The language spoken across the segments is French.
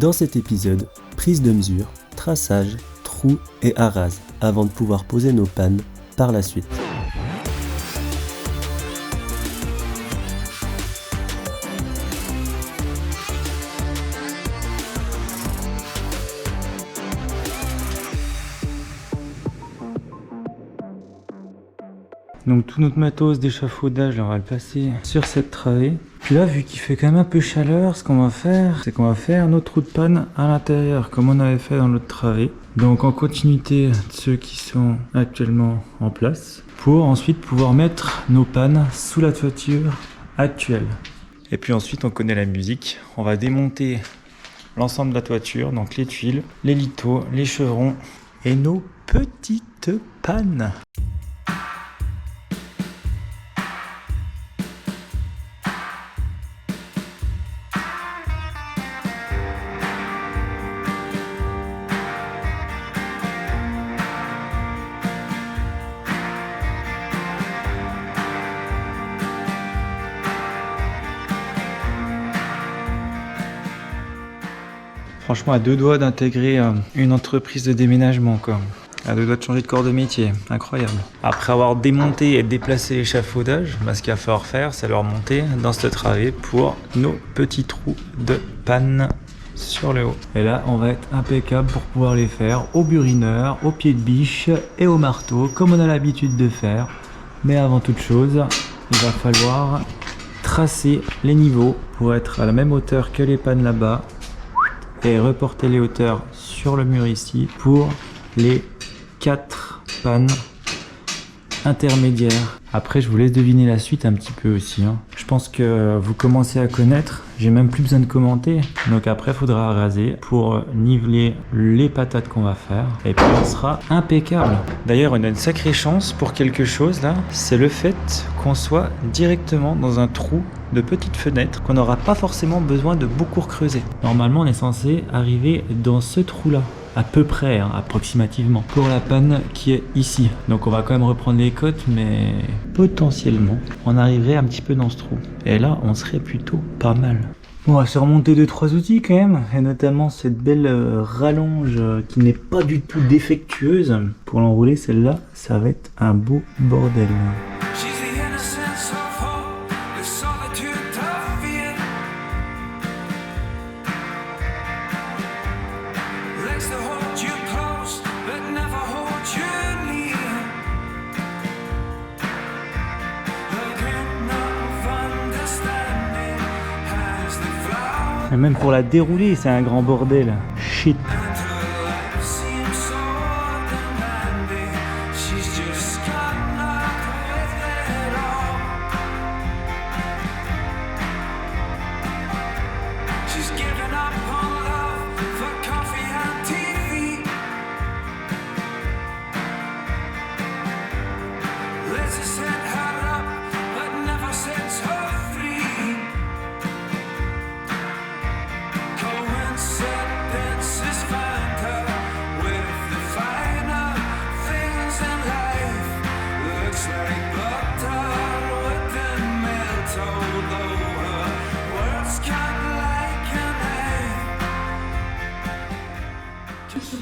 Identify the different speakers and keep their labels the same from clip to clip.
Speaker 1: Dans cet épisode, prise de mesure, traçage, trou et arase, avant de pouvoir poser nos pannes par la suite.
Speaker 2: Donc tout notre matos d'échafaudage, on va le placer sur cette travée. Puis là, vu qu'il fait quand même un peu chaleur, ce qu'on va faire, c'est qu'on va faire nos trous de panne à l'intérieur, comme on avait fait dans l'autre travée. Donc en continuité de ceux qui sont actuellement en place, pour ensuite pouvoir mettre nos pannes sous la toiture actuelle. Et puis ensuite, on connaît la musique. On va démonter l'ensemble de la toiture, donc les tuiles, les lithos, les chevrons et nos petites pannes. Franchement, à deux doigts d'intégrer une entreprise de déménagement, quoi. À deux doigts de changer de corps de métier. Incroyable. Après avoir démonté et déplacé l'échafaudage, ce qu'il va falloir faire, c'est le remonter dans cette travée pour nos petits trous de panne sur le haut. Et là, on va être impeccable pour pouvoir les faire au burineur, au pied de biche et au marteau, comme on a l'habitude de faire. Mais avant toute chose, il va falloir tracer les niveaux pour être à la même hauteur que les pannes là-bas. Et reporter les hauteurs sur le mur ici pour les 4 pannes intermédiaires. Après, je vous laisse deviner la suite un petit peu aussi. Je pense que vous commencez à connaître. J'ai même plus besoin de commenter. Donc après, il faudra raser pour niveler les patates qu'on va faire. Et puis, on sera impeccable. D'ailleurs, on a une sacrée chance pour quelque chose là. C'est le fait qu'on soit directement dans un trou de petites fenêtres qu'on n'aura pas forcément besoin de beaucoup creuser. Normalement, on est censé arriver dans ce trou-là. À peu près, approximativement, pour la panne qui est ici. Donc on va quand même reprendre les côtes, mais potentiellement, on arriverait un petit peu dans ce trou. Et là, on serait plutôt pas mal. Bon, on va se remonter 2-3 outils quand même, et notamment cette belle rallonge qui n'est pas du tout défectueuse. Pour l'enrouler, celle-là, ça va être un beau bordel. Et même pour la dérouler, c'est un grand bordel. Shit.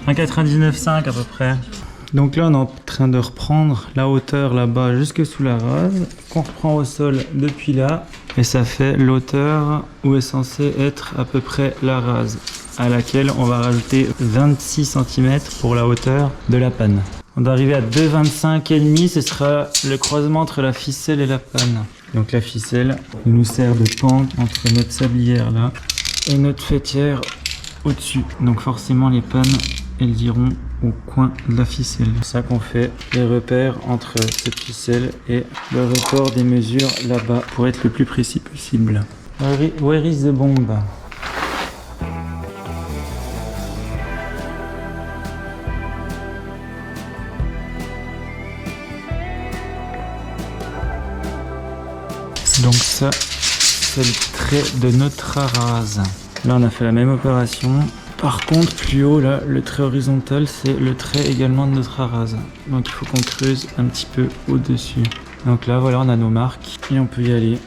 Speaker 2: Un 99,5 à peu près. Donc là on est en train de reprendre la hauteur là-bas jusque sous la rase qu'on reprend au sol depuis là et ça fait l'hauteur où est censé être à peu près la rase à laquelle on va rajouter 26 cm pour la hauteur de la panne. On doit arriver à 2,25 et demi, ce sera le croisement entre la ficelle et la panne. Donc la ficelle nous sert de pente entre notre sablière là et notre fêtière au-dessus. Donc forcément les pannes elles iront au coin de la ficelle. C'est ça qu'on fait les repères entre cette ficelle et le report des mesures là-bas pour être le plus précis possible. Where is the bomb? Donc ça, c'est le trait de notre arase. Là, on a fait la même opération. Par contre, plus haut, là, le trait horizontal, c'est le trait également de notre arase. Donc il faut qu'on creuse un petit peu au-dessus. Donc là, voilà, on a nos marques et on peut y aller.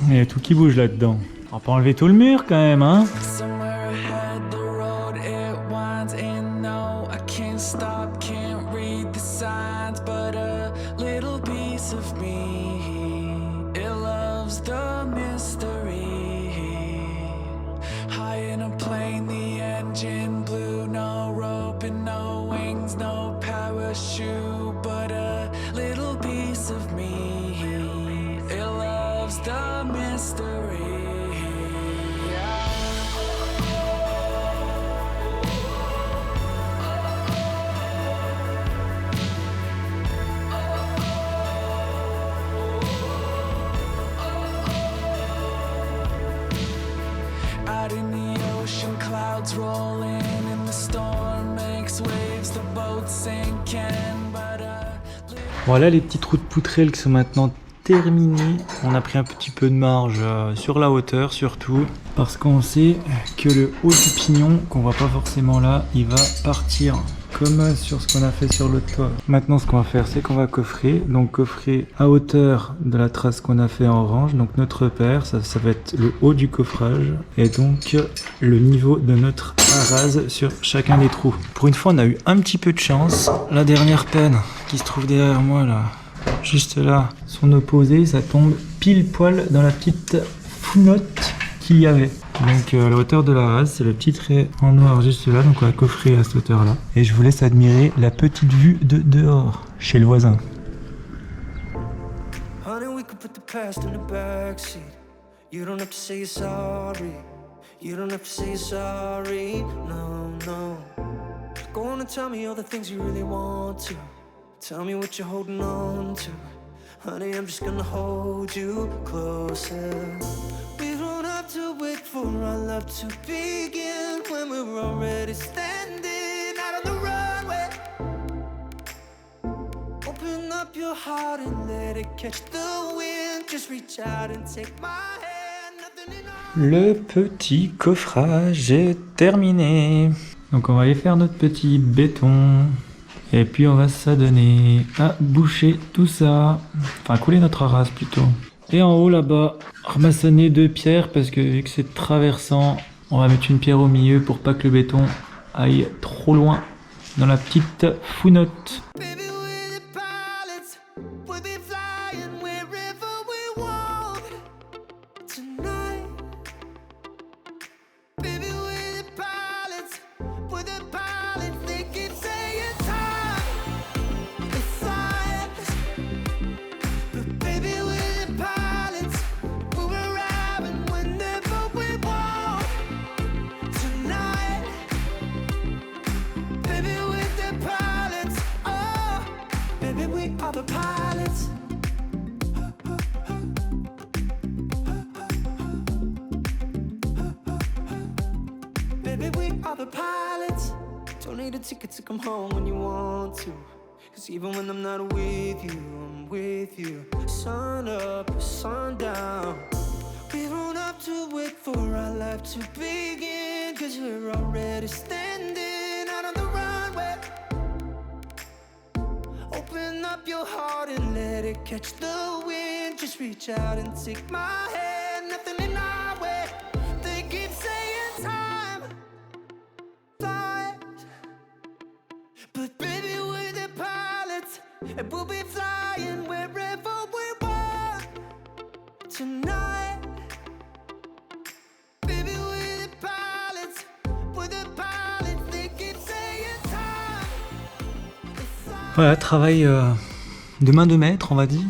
Speaker 2: Il y a tout qui bouge là-dedans. On va pas enlever tout le mur quand même, hein.
Speaker 3: Somewhere ahead, the road it winds, and no, I can't stop, can't read the signs, but a little piece of me, it loves the mystery. High in a plane, the engine blew, no rope and no wings, no parachute, but a little piece of me, it loves the mystery. Out in the ocean, clouds rolling, and the storm makes waves, the boat sinking, but
Speaker 2: Voilà les petits trous de poutrelle qui sont maintenant terminés. On a pris un petit peu de marge sur la hauteur surtout, parce qu'on sait que le haut du pignon, qu'on voit pas forcément là, il va partir comme sur ce qu'on a fait sur le toit. Maintenant ce qu'on va faire, c'est qu'on va coffrer. Donc coffrer à hauteur de la trace qu'on a fait en orange. Donc notre repère, ça va être le haut du coffrage, et donc le niveau de notre arase sur chacun des trous. Pour une fois, on a eu un petit peu de chance. La dernière penne qui se trouve derrière moi là, juste là, son opposé, ça tombe pile poil dans la petite founotte qu'il y avait. Donc à la hauteur de la rase, c'est le petit trait en noir juste là, donc on va coffrer à cette hauteur là. Et je vous laisse admirer la petite vue de dehors, chez le voisin.
Speaker 4: Honey, we could put the past in the backseat. You don't have to say you're sorry. You don't have to say you're sorry. No, no. Go on and tell me all the things you really want to. Tell me what you're holding on to. Honey, I'm just gonna hold you closer. We don't have to wait for our love to begin when we're already standing out on the runway. Open up your heart and let it catch the wind. Just reach out and take my hand. Nothing in our...
Speaker 2: Le petit coffrage est terminé. Donc on va aller faire notre petit béton. Et puis on va s'adonner à boucher tout ça. Enfin couler notre arase plutôt. Et en haut là-bas, ramassonner 2 pierres parce que vu que c'est traversant, on va mettre une pierre au milieu pour pas que le béton aille trop loin dans la petite founotte.
Speaker 4: Baby, we're the pilots. We'll be flying wherever we want tonight. Baby, we're the pilots. We're the pilots. They keep saying time is science. But baby, we're the pilots. We're arriving whenever we want tonight. Baby, we're the pilots. Oh, baby, we are the pilots. Baby, we are the pilots. Don't need a ticket to come home when you want to. Cause even when I'm not with you, I'm with you. Sun up, sun down. We don't have to wait for our life to begin. Cause we're already standing out on the runway. Open up your heart and let it catch the wind. Just reach out and take my hand. Nothing in our way. They keep saying time flies. But baby, we're the pilots. And we'll be flying wherever we want tonight. Baby, we're the pilots. We're the pilots. They keep saying time is flies.
Speaker 2: Voilà, travail de main de maître on va dire.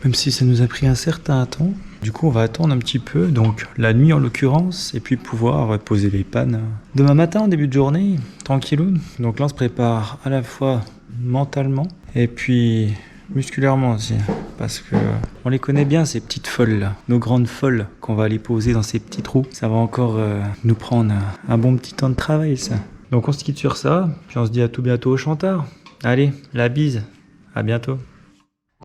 Speaker 2: Même si ça nous a pris un certain temps. Du coup on va attendre un petit peu, donc la nuit en l'occurrence, et puis pouvoir poser les pannes demain matin en début de journée, tranquillou. Donc là on se prépare à la fois mentalement et puis musculairement aussi, parce que on les connaît bien ces petites folles là, nos grandes folles qu'on va aller poser dans ces petits trous. Ça va encore nous prendre un bon petit temps de travail ça. Donc on se quitte sur ça, puis on se dit à tout bientôt au Chantard. Allez, la bise, à bientôt.